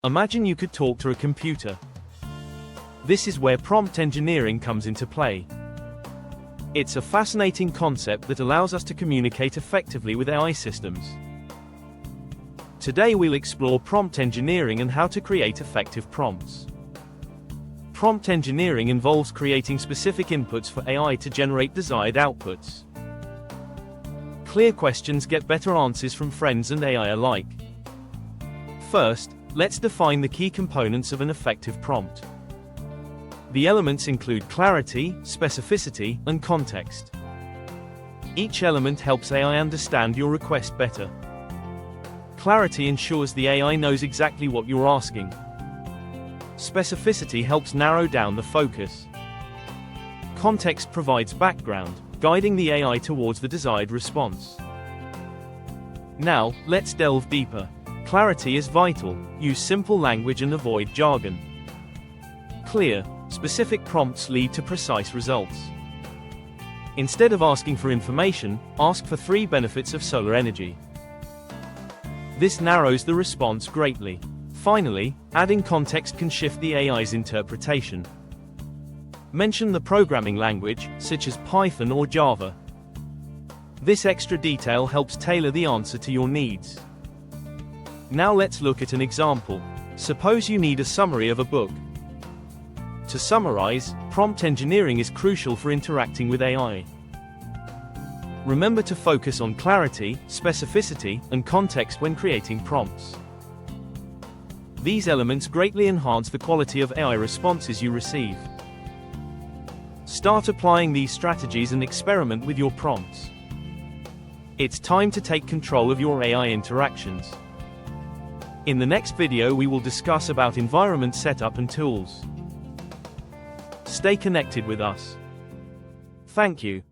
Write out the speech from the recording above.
Imagine you could talk to a computer. This is where prompt engineering comes into play. It's a fascinating concept that allows us to communicate effectively with AI systems. Today we'll explore prompt engineering and how to create effective prompts. Prompt engineering involves creating specific inputs for AI to generate desired outputs. Clear questions get better answers from friends and AI alike. First, let's define the key components of an effective prompt. The elements include clarity, specificity, and context. Each element helps AI understand your request better. Clarity ensures the AI knows exactly what you're asking. Specificity helps narrow down the focus. Context provides background, guiding the AI towards the desired response. Now, let's delve deeper. Clarity is vital. Use simple language and avoid jargon. Clear, specific prompts lead to precise results. Instead of asking for information, ask for 3 benefits of solar energy. This narrows the response greatly. Finally, adding context can shift the AI's interpretation. Mention the programming language, such as Python or Java. This extra detail helps tailor the answer to your needs. Now let's look at an example. Suppose you need a summary of a book. To summarize, prompt engineering is crucial for interacting with AI. Remember to focus on clarity, specificity, and context when creating prompts. These elements greatly enhance the quality of AI responses you receive. Start applying these strategies and experiment with your prompts. It's time to take control of your AI interactions. In the next video we will discuss about environment setup and tools. Stay connected with us. Thank you.